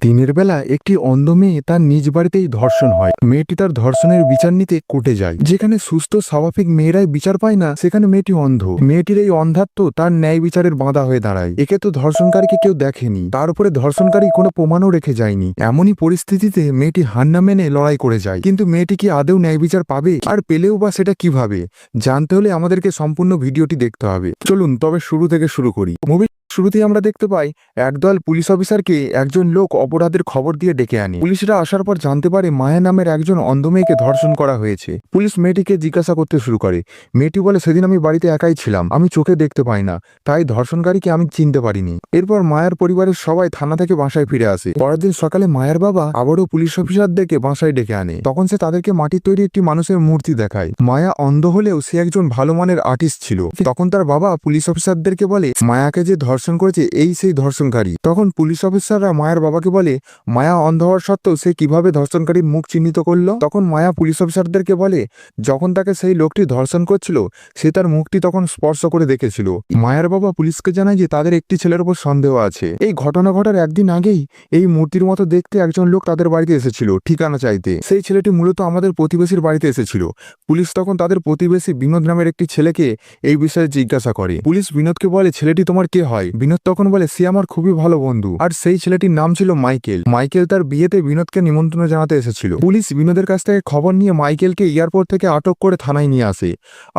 দিনের বেলা একটি অন্ধ মেয়ে তার নিজ বাড়িতেই ধর্ষণ হয়। মেয়েটি তার ধর্ষণের বিচার নিতে কোর্টে যায়। যেখানে সুস্থ স্বাভাবিক মেয়েরাই বিচার পায় না, সেখানে মেয়েটি অন্ধ। মেয়েটির এই অন্ধাত্ব তার ন্যায় বিচারের বাধা হয়ে দাঁড়ায়। একে তো ধর্ষণকারীকে কেউ দেখেনি, তার উপরে ধর্ষণকারী কোনো প্রমাণও রেখে যায়নি। এমনই পরিস্থিতিতে মেয়েটি হার না মেনে লড়াই করে যায়। কিন্তু মেয়েটি কি আদৌ ন্যায় বিচার পাবে, আর পেলেও বা সেটা কিভাবে? জানতে হলে আমাদেরকে সম্পূর্ণ ভিডিওটি দেখতে হবে। চলুন তবে শুরু থেকে শুরু করি। মুভি শুরুতেই আমরা দেখতে পাই একদল পুলিশ অফিসারকে একজন লোক অপরাধের খবর দিয়ে ডেকে আনে। পুলিশরা আসার পর জানতে পারে মায়া নামের একজন অন্ধ মেয়েকে ধর্ষণ করা হয়েছে। পুলিশ মেয়েটিকে জিজ্ঞাসা করতে শুরু করে। মেয়েটি বলে, সেদিন আমি বাড়িতে একাই ছিলাম, আমি চোখে দেখতে পাই না, তাই ধর্ষণকারীকে আমি চিনতে পারিনি। এরপর মায়ার পরিবারের সবাই থানা থেকে বাসায় ফিরে আসে। পরের দিন সকালে মায়ের বাবা আবারও পুলিশ অফিসারদেরকে বাসায় ডেকে আনে। তখন সে তাদেরকে মাটির তৈরি একটি মানুষের মূর্তি দেখায়। মায়া অন্ধ হলেও সে একজন ভালো মানের আর্টিস্ট ছিল। তখন তার বাবা পুলিশ অফিসারদেরকে বলে, মায়াকে যে ধর্ষণ করেছে এই সেই ধর্ষণকারী। তখন পুলিশ অফিসাররা মায়ের বাবাকে বলে, মায়া অন্ধ হওয়ার সত্ত্বেও সে কিভাবে ধর্ষণকারীর মুখ চিহ্নিত করলো? তখন মায়া পুলিশ অফিসারদেরকে বলে, যখন তাকে সেই লোকটি ধর্ষণ করছিল সে তার মুখটি তখন স্পর্শ করে দেখেছিল। মায়ের বাবা পুলিশকে জানায় যে তাদের একটি ছেলের উপর সন্দেহ আছে। এই ঘটনা ঘটার একদিন আগেই এই মূর্তির মতো দেখতে একজন লোক তাদের বাড়িতে এসেছিল ঠিকানা চাইতে। সেই ছেলেটি মূলত আমাদের প্রতিবেশীর বাড়িতে এসেছিল। পুলিশ তখন তাদের প্রতিবেশী বিনোদ নামের একটি ছেলেকে এই বিষয়ে জিজ্ঞাসা করে। পুলিশ বিনোদকে বলে, ছেলেটি তোমার কে হয়? বিনোদ তখন বলে, সে আমার খুবই ভালো বন্ধু, আর সেই ছেলেটির নাম ছিল মাইকেল। মাইকেল তার বিয়েতে বিনোদকে নিমন্ত্রণ জানাতে এসেছিল। পুলিশ বিনোদের কাছ থেকে খবর নিয়ে মাইকেলকে এয়ারপোর্ট থেকে আটক করে থানায় নিয়ে আসে।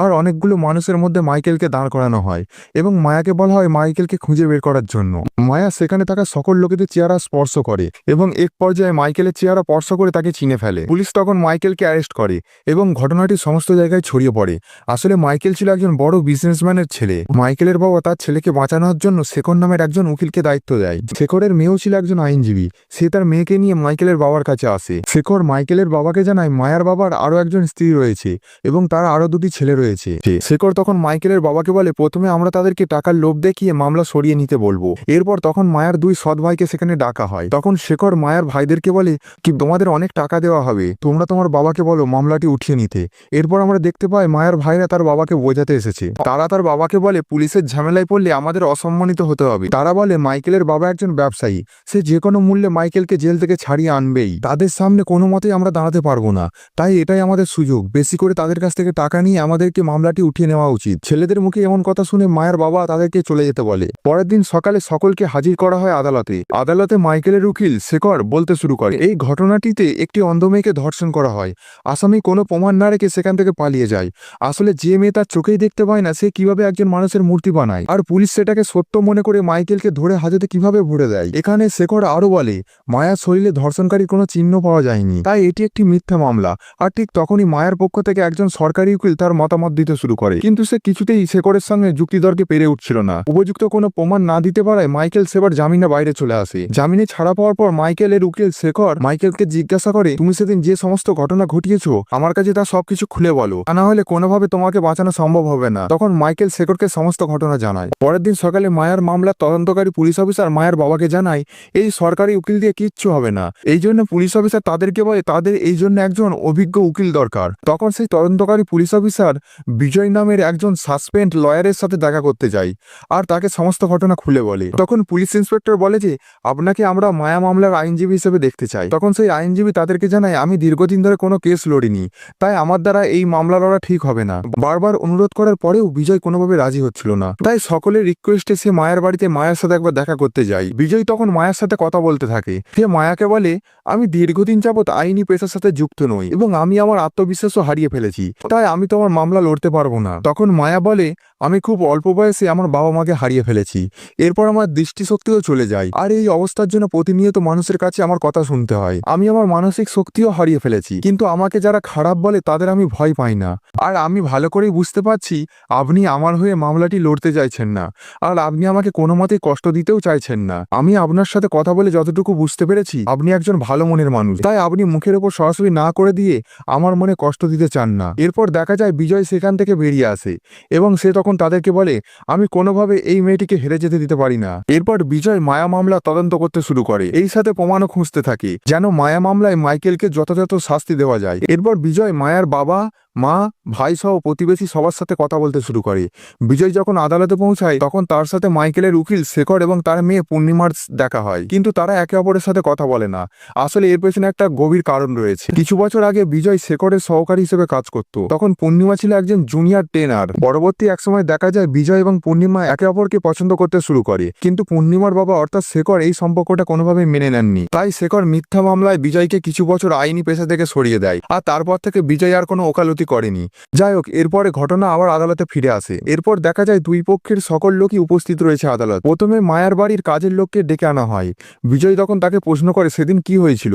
আর অনেকগুলো মানুষের মধ্যে মাইকেলকে দাঁড় করানো হয় এবং মায়াকে বলা হয় মাইকেলকে খুঁজে বের করার জন্য। মায়া সেখানে থাকা সকল লোকেদের চেহারা স্পর্শ করে এবং এক পর্যায়ে মাইকেলের চেহারা স্পর্শ করে তাকে চিনে ফেলে। পুলিশ তখন মাইকেলকে অ্যারেস্ট করে এবং ঘটনাটি সমস্ত জায়গায় ছড়িয়ে পড়ে। আসলে মাইকেল ছিল একজন বড় বিজনেসম্যানের ছেলে। মাইকেলের বাবা তার ছেলেকে বাঁচানোর জন্য শেখর নামের একজন উকিলকে দায়িত্ব দেয়। শেখরের মেয়েও ছিল একজন আইনজীবী। সে তার মেয়েকে নিয়ে মাইকেলের বাবার কাছে আসে। শেখর মাইকেলের বাবাকে জানায় মায়ার বাবার আরো একজন স্ত্রী রয়েছে এবং তার আরো দুটি ছেলে রয়েছে। শেখর তখন মাইকেলের বাবাকে বলে, প্রথমে আমরা তাদেরকে টাকার লোভ দেখিয়ে মামলা সরিয়ে নিতে বলবো। এরপর তখন মায়ার দুই সৎ ভাইকে সেখানে ডাকা হয়। তখন শেখর মায়ার ভাইদেরকে বলে, কি তোমাদের অনেক টাকা দেওয়া হবে, তোমরা তোমার বাবাকে বলো মামলাটি উঠিয়ে নিতে। এরপর আমরা দেখতে পাই মায়ার ভাইরা তার বাবাকে বোঝাতে এসেছে। তারা তার বাবাকে বলে, পুলিশের ঝামেলায় পড়লে আমাদের অসম্মানিত হতে হবে। তারা বলে মাইকেলের বাবা একজন ব্যবসায়ী, সে যে কোনো মূল্যে মাইকেলকে জেল থেকে ছাড়িয়ে আনবেই। তাদের সামনে কোনো মতেই আমরা দাঁড়াতে পারবো না, তাই এটাই আমাদের সুযোগ। বেশি করে তাদের কাছ থেকে টাকা নিয়ে আমাদেরকে মামলাটি উঠিয়ে নেওয়া উচিত। ছেলেদের মুখে এমন কথা শুনে মায়ের বাবা তাদেরকে চলে যেতে বলে। পরের দিন সকালে সকলকে হাজির করা হয় আদালতে। আদালতে মাইকেলের উকিল শেখর বলতে শুরু করে, এই ঘটনাটিতে একটি অন্ধ মেয়েকে ধর্ষণ করা হয়। আসামি কোনো প্রমাণ না রেখে সেখান থেকে পালিয়ে যায়। আসলে যে মেয়ে তার চোখেই দেখতে পায় না, সে কিভাবে একজন মানুষের মূর্তি বানায়? আর পুলিশ সেটাকে সত্য মনে করে মাইকেলকে ধরে হাজতে কিভাবে ভরে দেয়? এখানে শেখর আরো বলে, মায়ার শরীরে ধর্ষণকারীর কোনো চিহ্ন পাওয়া যায়নি, তাই এটি একটি মিথ্যা মামলা। আর ঠিক তখনই মায়ের পক্ষ থেকে একজন সরকারি উকিল তার মতামত দিতে শুরু করে, কিন্তু সে কিছুতেই শেখরের সঙ্গে যুক্তিতর্কে পেরে উঠছিল না। উপযুক্ত কোনো প্রমাণ না দিতে পারায় মাইকেল সেবার জামিনে বাইরে চলে আসে। জামিনে ছাড়া পাওয়ার পর মাইকেলের উকিল শেখর মাইকেলকে জিজ্ঞাসা করে, তুমি সেদিন যে সমস্ত ঘটনা ঘটিয়েছো আমার কাছে তা সবকিছু খুলে বলো, তা না হলে কোনোভাবে তোমাকে বাঁচানো সম্ভব হবে না। তখন মাইকেল শেখরকে সমস্ত ঘটনা জানায়। পরের দিন সকালে মায়ার মামলার তদন্তকারী পুলিশ অফিসার মায়ের বাবাকে জানায়, এই সরকারি উকিল দিয়ে কিচ্ছু হবে না। এই জন্য পুলিশ অফিসার তাদেরকে বলে তাদের এই জন্য একজন অভিজ্ঞ উকিল দরকার। তখন সেই তদন্তকারী পুলিশ অফিসার বিজয় নামের একজন সাসপেন্ড লয়ারের সাথে দেখা করতে যায় আর তাকে সমস্ত ঘটনা খুলে বলে। তখন পুলিশ ইন্সপেক্টর বলে যে, আপনাকে আমরা মায়া মামলার আইনজীবী হিসেবে দেখতে চাই। তখন সেই আইনজীবী তাদেরকে জানায়, আমি দীর্ঘদিন ধরে কোনো কেস লড়িনি, তাই আমার দ্বারা এই মামলা লড়া ঠিক হবে না। বারবার অনুরোধ করার পরেও বিজয় কোনোভাবে রাজি হচ্ছিল না, তাই সকলের রিকোয়েস্টে সে মায়ের বাড়িতে মায়ের সাথে একবার দেখা করতে যায়। বিজয় তখন মায়ের সাথে কথা বলতে থাকে। সে মায়াকে বলে, আমি দীর্ঘদিন যাবৎ আইনি পেশার সাথে যুক্ত নই এবং আমি আমার আত্মবিশ্বাসও হারিয়ে ফেলেছি, তাই আমি তোমার মামলা লড়তে পারবো না। তখন মায়া বলে, আমি খুব অল্প বয়সে আমার বাবা মাকে হারিয়ে ফেলেছি, এরপর আমার দৃষ্টিশক্তিও চলে যায়, আর এই অবস্থার জন্য প্রতিনিয়ত মানুষের কাছে আমার কথা শুনতে হয়। আমি আমার মানসিক শক্তিও হারিয়ে ফেলেছি, কিন্তু আমাকে যারা খারাপ বলে তাদের আমি ভয় পাই না। আর আমি ভালো করেই বুঝতে পারছি আপনি আমার হয়ে মামলাটি লড়তে চাইছেন না, আর আপনি আমাকে কোনো মতেই কষ্ট দিতেও চাইছেন না। আমি আপনার সাথে কথা বলে যতটুকু বুঝতে পেরেছি আপনি একজন ভালো মনের মানুষ, তাই আপনি মুখের ওপর সরাসরি না করে দিয়ে আমার মনে কষ্ট দিতে চান না। এরপর দেখা যায় বিজয় সেখান থেকে বেরিয়ে আসে এবং সে তখন তাদেরকে বলে, আমি কোনোভাবে এই মেয়েটিকে হেরে যেতে দিতে পারি না। এরপর বিজয় মায়া মামলা তদন্ত করতে শুরু করে, এই সাথে প্রমাণও খুঁজতে থাকে যেন মায়া মামলায় মাইকেলকে যথাযথ শাস্তি দেওয়া যায়। এরপর বিজয় মায়ার বাবা মা, ভাই সহ প্রতিবেশী সবার সাথে কথা বলতে শুরু করে। বিজয় যখন আদালতে পৌঁছায় তখন তার সাথে মাইকেলের উকিল শেখর এবং তার মেয়ে পূর্ণিমার দেখা হয়, কিন্তু তারা একে অপরের সাথে কথা বলে না। আসলে এর পেছনে একটা গভীর কারণ রয়েছে। কিছু বছর আগে বিজয় শেখরের সহকারী হিসেবে কাজ করত, তখন পূর্ণিমা ছিল একজন জুনিয়র ট্রেনার। পরবর্তী এক সময় দেখা যায় বিজয় এবং পূর্ণিমা একে অপরকে পছন্দ করতে শুরু করে, কিন্তু পূর্ণিমার বাবা অর্থাৎ শেখর এই সম্পর্কটা কোনোভাবেই মেনে নেননি। তাই শেখর মিথ্যা মামলায় বিজয়কে কিছু বছর আইনি পেশা থেকে সরিয়ে দেয়, আর তারপর থেকে বিজয় আর কোনো ওকালতি করেনি। যাই হোক, এরপরে ঘটনা আবার আদালতে ফিরে আসে। এরপর দেখা যায় দুই পক্ষের সকল লোকই উপস্থিত রয়েছে আদালত। প্রথমে মায়ার বাড়ির কাজের লোককে ডেকে আনা হয়। বিজয় তখন তাকে প্রশ্ন করে, সেদিন কি হয়েছিল,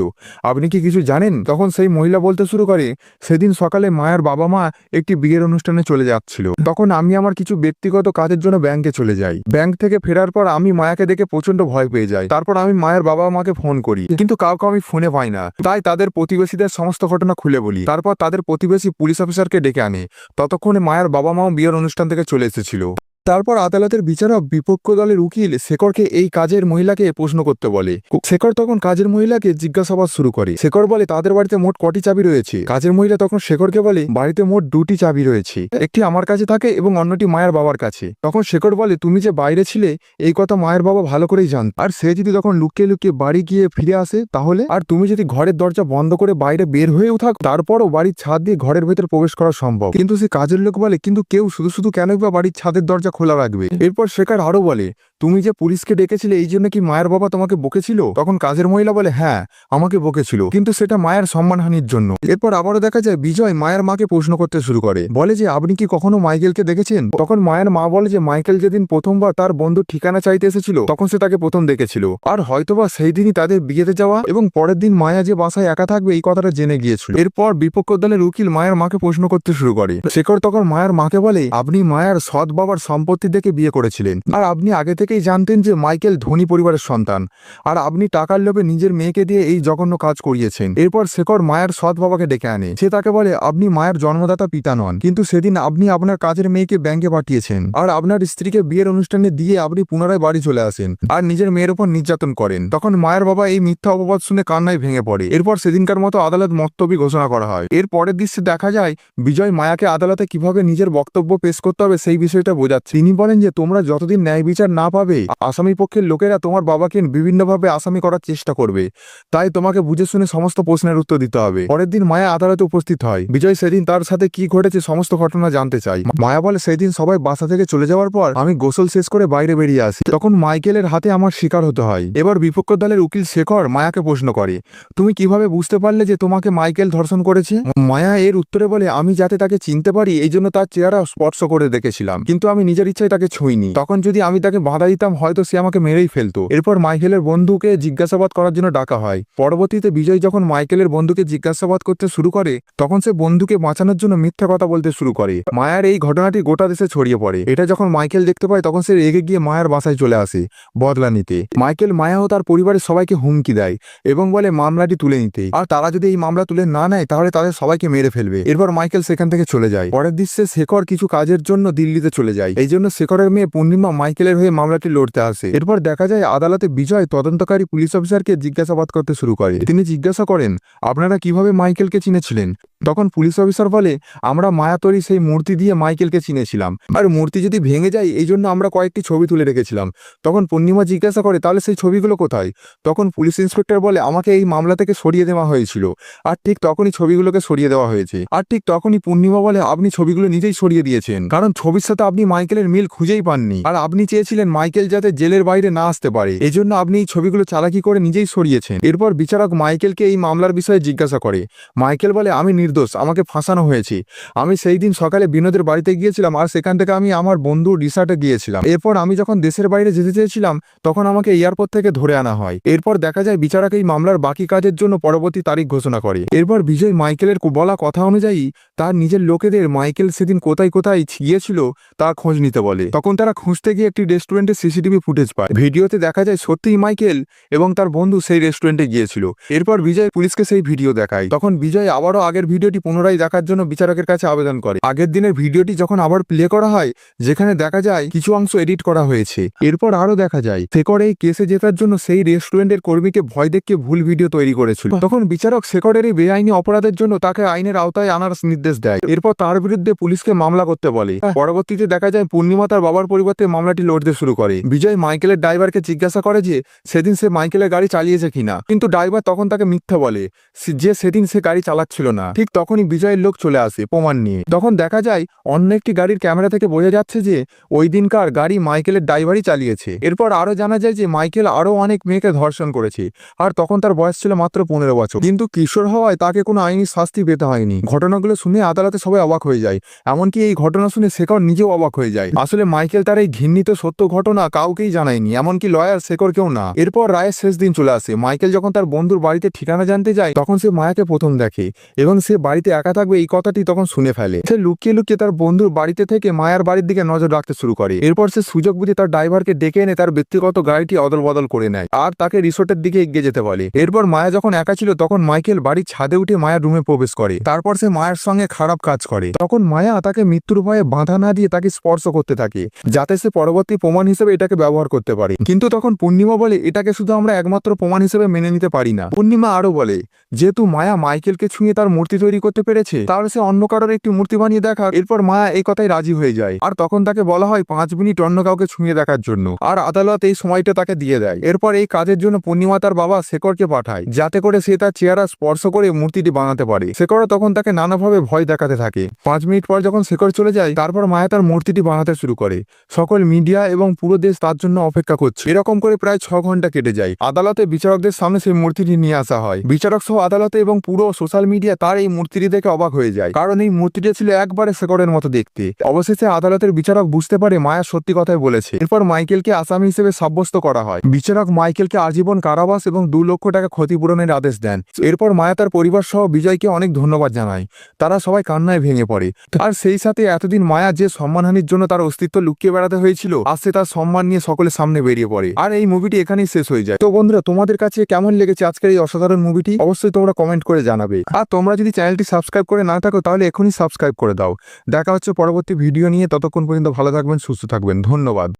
আপনি কি কিছু জানেন? তখন সেই মহিলা বলতে শুরু করে, সেদিন সকালে মায়ার বাবা মা একটি বিয়ের অনুষ্ঠানে চলে যাচ্ছিল। তখন আমি আমার কিছু ব্যক্তিগত কাজের জন্য ব্যাংকে চলে যাই। ব্যাংক থেকে ফেরার পর আমি মায়াকে দেখে প্রচন্ড ভয় পেয়ে যাই। তারপর আমি মায়ের বাবা মাকে ফোন করি, কিন্তু কাউকে আমি ফোনে পাই না। তাই তাদের প্রতিবেশীদের সমস্ত ঘটনা খুলে বলি। তারপর তাদের প্রতিবেশী পুলিশ অফিসারকে ডেকে আনে। ততক্ষণে মায়ের বাবা মাও বিয়ের অনুষ্ঠান থেকে চলে এসেছিল। তারপর আদালতের বিচারক বিপক্ষ দলের উকিল শেখরকে এই কাজের মহিলাকে প্রশ্ন করতে বলে। শেখর তখন কাজের মহিলাকে জিজ্ঞাসাবাদ শুরু করে। শেখর বলে তাদের বাড়িতে মোট কটি চাবি রয়েছে। কাজের মহিলা তখন শেখরকে বলে, বাড়িতে মোট 2টি চাবি রয়েছে, একটি আমার কাছে থাকে এবং অন্যটি মায়ের বাবার কাছে। তখন শেখর বলে, তুমি যে বাইরে ছিলে এই কথা মায়ের বাবা ভালো করেই জানত, আর সে যদি তখন লুকিয়ে লুকিয়ে বাড়ি গিয়ে ফিরে আসে তাহলে, আর তুমি যদি ঘরের দরজা বন্ধ করে বাইরে বের হয়েও থাকো তারপরও বাড়ির ছাদ দিয়ে ঘরের ভেতর প্রবেশ করা সম্ভব। কিন্তু সে কাজের লোক বলে, কিন্তু কেউ শুধু শুধু কেনই বা বাড়ির ছাদের দরজা খোলা রাখবে? এরপর শেখর আরো বলে, তুমি যে পুলিশকে ডেকেছিলে এই জন্য কি মায়ের বাবা তোমাকে বকেছিল? তখন কাজের মহিলা বলে, হ্যাঁ আমাকে বকেছিল, কিন্তু সেটা মায়ের সম্মানহানির জন্য। এরপর আবারও দেখা যায় বিজয় মায়ের মাকে প্রশ্ন করতে শুরু করে, বলে যে আপনি কি কখনো মাইকেলকে দেখেছেন? তখন মায়ের মা বলে যে মাইকেল যেদিন প্রথমবার তার বন্ধুর ঠিকানা চাইতে এসেছিল তখন সে তাকে প্রথম দেখেছিল, আর হয়তোবা সেই দিনই তাদের বিয়েতে যাওয়া এবং পরের দিন মায়া যে বাসায় একা থাকবে এই কথাটা জেনে গিয়েছিল। এরপর বিপক্ষ দলের উকিল মায়ের মাকে প্রশ্ন করতে শুরু করে। শেখর তখন মায়ের মাকে বলে, আপনি মায়ের সৎ বাবার সম্পত্তি দেখে বিয়ে করেছিলেন, আর আপনি আগে থেকেই জানতেন যে মাইকেল ধনী পরিবারের সন্তান, আর আপনি টাকার লোভে নিজের মেয়েকে দিয়ে এই জঘন্য কাজ করিয়েছেন। এরপর শেখর মায়ের সৎ বাবাকে ডেকে আনে। সে তাকে বলে, আপনি মায়ের জন্মদাতা পিতা নন, কিন্তু সেদিন আপনি আপনার কাজের মেয়েকে ব্যাংকে পাঠিয়েছেন, আর আপনার স্ত্রীকে বিয়ের অনুষ্ঠানে দিয়ে আপনি পুনরায় বাড়ি চলে আসেন আর নিজের মেয়ের উপর নির্যাতন করেন। তখন মায়ের বাবা এই মিথ্যা অপবাদ শুনে কান্নায় ভেঙে পড়ে। এরপর সেদিনকার মতো আদালত মর্তবি ঘোষণা করা হয়। এর পরের দৃশ্যে দেখা যায় বিজয় মায়াকে আদালতে কিভাবে নিজের বক্তব্য পেশ করতে হবে সেই বিষয়টা বোঝাচ্ছে। তিনি বলেন যে তোমরা যতদিন ন্যায় বিচার না পাবে আসামি পক্ষের লোকেরা তোমার বাবাকে বিভিন্নভাবে আসামি করার চেষ্টা করবে, তাই তোমাকে বুঝে শুনে সমস্ত প্রশ্নের উত্তর দিতে হবে। পরের দিন মায়া আদালতে উপস্থিত হয়। বিজয় সেদিন তার সাথে কি ঘটেছে সমস্ত ঘটনা জানতে চাই। মায়া বলে, সেদিন সবাই বাসা থেকে চলে যাওয়ার পর আমি গোসল শেষ করে বাইরে বেরিয়ে আসি, তখন মাইকেলের হাতে আমার শিকার হতে হয়। এবার বিপক্ষ দলের উকিল শেখর মায়াকে প্রশ্ন করে, তুমি কিভাবে বুঝতে পারলে যে তোমাকে মাইকেল ধর্ষণ করেছে? মায়া এর উত্তরে বলে, আমি যাতে তাকে চিনতে পারি এই জন্য তার চেহারা স্পর্শ করে দেখেছিলাম, কিন্তু আমি নিজের ইচ্ছায় তাকে ছুঁইনি। তখন যদি আমি তাকে বাধা দিতাম হয়তো সে আমাকে মেরেই ফেলতো। এরপর মাইকেলের বন্ধুকে জিজ্ঞাসাবাদ করার জন্য ডাকা হয়। পরবর্তীতে বিজয় যখন মাইকেলের বন্ধুকে জিজ্ঞাসাবাদ করতে শুরু করে তখন সে বন্ধুকে বাঁচানোর জন্য মিথ্যা কথা বলতে শুরু করে। মায়ার এই ঘটনাটি গোটা দেশে ছড়িয়ে পড়ে। এটা যখন মাইকেল দেখতে পায় তখন সে রেগে গিয়ে মায়ার বাসায় চলে আসে বদলা নিতে। মাইকেল মায়া ও তার পরিবারের সবাইকে হুমকি দেয় এবং বলে মামলাটি তুলে নিতে, আর তারা যদি এই মামলা তুলে না নেয় তাহলে তাদের সবাইকে মেরে ফেলবে। এরপর মাইকেল সেখান থেকে চলে যায়। পরের দৃশ্যে শেখর কিছু কাজের জন্য দিল্লিতে চলে যায়। এই জন্য শেখরের মেয়ে পূর্ণিমা মাইকেলের হয়ে মামলাটি লড়তে আসে। এরপর দেখা যায় আদালতে বিজয় তদন্তকারী পুলিশ অফিসারকে জিজ্ঞাসাবাদ করতে শুরু করে। তিনি জিজ্ঞাসা করেন, আপনারা কিভাবে মাইকেলকে চিনেছিলেন? তখন পুলিশ অফিসার বলে, আমরা মায়াতরি সেই মূর্তি দিয়ে মাইকেলকে চিনেছিলাম, আর মূর্তি যদি ভেঙে যায় এই জন্য আমরা কয়েকটি ছবি তুলে রেখেছিলাম। তখন পূর্ণিমা জিজ্ঞাসা করে, তাহলে সেই ছবিগুলো কোথায়? তখন পুলিশ ইন্সপেক্টর বলে, আমাকে এই মামলা থেকে সরিয়ে দেওয়া হয়েছিল, আর ঠিক তখনই ছবিগুলোকে সরিয়ে দেওয়া হয়েছে। আর ঠিক তখনই পূর্ণিমা বলে, আপনি ছবিগুলো নিজেই সরিয়ে দিয়েছেন, কারণ ছবির সাথে আপনি মাইকেলের মিল খুঁজেই পাননি, আর আপনি চেয়েছিলেন মাইকেল যাতে জেলের বাইরে না আসতে পারে, এই জন্য আপনি এই ছবিগুলো চালাকি করে নিজেই সরিয়েছেন। এরপর বিচারক মাইকেলকে এই মামলার বিষয়ে জিজ্ঞাসা করে। মাইকেল বলে, আমি নির্দোষ, আমাকে ফাঁসানো হয়েছে। আমি সেই দিন সকালে বিনোদের বাড়িতে গিয়েছিলাম, আর সেখান থেকে আমি আমার বন্ধুর রিসর্টে গিয়েছিলাম। এরপর আমি যখন দেশের বাইরে যেতে চেয়েছিলাম তখন আমাকে এয়ারপোর্ট থেকে ধরে আনা হয়। এরপর দেখা যায় বিচারক এই মামলার বাকি কাজের জন্য পরবর্তী তারিখ ঘোষণা করে। এরপর বিজয় মাইকেলের বলা কথা অনুযায়ী তার নিজের লোকেদের মাইকেল সেদিন কোথায় কোথায় গিয়েছিল তা খোঁজ নিতে বলে। তখন তারা খুঁজতে গিয়ে একটি রেস্টুরেন্টে রেস্টুরেন্টের সিসিটিভি ফুটেজ পায়। ভিডিওতে দেখা যায় সত্যিই মাইকেল এবং তার বন্ধু সেই রেস্টুরেন্টে গিয়েছিল। এরপর বিজয় পুলিশকে সেই ভিডিও দেখায়। তখন বিজয় আবারও আগের ভিডিওটি পুনরায় দেখার জন্য বিচারকের কাছে আবেদন করে। আগের দিনের ভিডিওটি যখন আবার প্লে করা হয়, যেখানে দেখা যায় কিছু অংশ এডিট করা হয়েছে। এরপর আরো দেখা যায় শেখর এই কেসে জেতার জন্য সেই রেস্টুরেন্টের কর্মীকে ভয় দেখিয়ে ভুল ভিডিও তৈরি করেছিল। তখন বিচারক শেখরের এই বেআইনি অপরাধের জন্য তাকে আইনের আওতায় আনার নির্দেশ দেয়। এরপর তার বিরুদ্ধে পুলিশকে মামলা করতে বলে। পরবর্তীতে দেখা যায় পূর্ণিমা তার বাবার পরিবর্তে মামলাটি লড়তে শুরু করে। বিজয় মাইকেলের ড্রাইভারকে জিজ্ঞাসা করে যে সেদিন সে মাইকেলের গাড়ি চালিয়েছে কিনা, কিন্তু ড্রাইভার তখন তাকে মিথ্যা বলে যে সেদিন সে গাড়ি চালাচ্ছিল না। ঠিক তখনই বিজয়ের লোক চলে আসে প্রমাণ নিয়ে। তখন দেখা যায় অন্য একটি গাড়ির ক্যামেরা থেকে বোঝা যাচ্ছে যে ওই দিনকার গাড়ি মাইকেলের ড্রাইভারই চালিয়েছে। এরপর আরো জানা যায় যে মাইকেল আরো অনেক মেয়েকে ধর্ষণ করেছে, আর তখন তার বয়স ছিল মাত্র 15 বছর। কিন্তু কিশোর হওয়ায় তাকে কোনো আইনি শাস্তি পেতে হয়নি। ঘটনাগুলো শুনে আদালতে সবাই অবাক হয়ে যায়। এমনকি এই ঘটনা শুনে শেখর নিজেও অবাক হয়ে যায়। আসলে মাইকেল তার এই ঘৃণিত সত্য ঘটনা কাউকেই জানায়নি, এমনকি লয়ার শেখরকেও না। এরপর রায়ের শেষ দিন চলে আসে। মাইকেল যখন তার বন্ধুর বাড়িতে ঠিকানা জানতে যায়, তখন সে মায়াকে প্রথম দেখে এবং সে বাড়িতে একা থাকবে এই কথাটি তখন শুনে ফেলে। সে লুকিয়ে লুকিয়ে তার বন্ধুর বাড়িতে থেকে মায়ার বাড়ির দিকে নজর রাখতে শুরু করে। এরপর সে সুযোগ বুঝে তার ড্রাইভারকে ডেকে এনে তার ব্যক্তিগত গাড়িটি অদল বদল করে নেয় আর তাকে রিসোর্টের দিকে এগিয়ে যেতে বলে। এরপর মায়া যখন একা ছিল, তখন মাইকেল বাড়ির ছাদে উঠে মায়ার রুমে প্রবেশ করে। তারপর সে মায়ের সঙ্গে খারাপ কাজ করে। তখন মায়া তাকে মৃত্যুর ভয়ে বাধা না দিয়ে তাকে স্পর্শ করতে থাকে, যাতে সে পরবর্তী প্রমাণ হিসেবে এটাকে ব্যবহার করতে পারে। কিন্তু তখন পূর্ণিমা বলে এটাকে শুধু আমরা একমাত্র প্রমাণ হিসেবে মেনে নিতে পারি না। পূর্ণিমা আরো বলে যেহেতু মায়া মাইকেলকে ছুঁয়ে তার মূর্তি তৈরি করতে পেরেছে, তাহলে সে অন্য কারোর একটি মূর্তি বানিয়ে দেখা। এরপর মায়া এই কথাই রাজি হয়ে যায়, আর তখন তাকে বলা হয় 5 মিনিট অন্য কাউকে ছুঁয়ে দেখার জন্য, আর আদালত এই সময়টা তাকে দিয়ে দেয়। এরপর এই কাজের জন্য পূর্ণিমা তার বাবা শেখরকে পাঠায়, যাতে করে সে তার চেহারা স্পর্শ করে মূর্তিটি বানাতে পারে। শেখরও তখন তাকে নানাভাবে ভয় দেখাতে থাকে। 5 মিনিট পর যখন শেখর চলে যায়, তারপর মায়া তার মূর্তিটি বানাতে শুরু করে। সকল মিডিয়া এবং পুরো দেশ তার জন্য অপেক্ষা করছে। এরকম করে প্রায় 6 ঘন্টা কেটে যায়। আদালতে বিচারকদের সামনে সেই মূর্তিটি নিয়ে আসা হয়। বিচারক সহ আদালতে এবং পুরো সোশ্যাল মিডিয়া তার এই মূর্তিটি দেখে অবাক হয়ে যায়, কারণ এই মূর্তিটি ছিল একবারে শেখরের মতো দেখতে। অবশেষে আদালতের বিচারক বুঝতে পারে মায়া সত্যি কথাই বলেছে। এরপর মাইকেলকে আসামি হিসেবে সাব্যস্ত করা হয়। বিচারক মাইকেলকে আজীবন কারাবাস এবং 2 লক্ষ টাকা ক্ষতিপূরণের আদেশ দেন। এরপর মায়া তার পরিবার সহ বিজয়কে অনেক ধন্যবাদ জানায়। তারা সবাই কান্নায় ভেঙে পড়ে। আর সেই সাথে এতদিন মায়া যে সম্মানহানির জন্য তার অস্তিত্ব লুকিয়ে বেড়াতে হয়েছিল, আজ সে তার সম্মান নিয়ে সকলের সামনে বেরিয়ে পড়ে। আর এই মুভিটি এখানেই শেষ হয়ে যায়। তো বন্ধুরা, তোমাদের কাছে কেমন লেগেছে আজকের এই অসাধারণ মুভিটি অবশ্যই তোমরা কমেন্ট করে জানাবে। আর তোমরা যদি চ্যানেলটি সাবস্ক্রাইব করে না থাকো, তাহলে এখনই সাবস্ক্রাইব করে দাও। দেখা হচ্ছে পরবর্তী ভিডিও নিয়ে। ততক্ষণ পর্যন্ত ভালো থাকবেন, সুস্থ থাকবেন। ধন্যবাদ।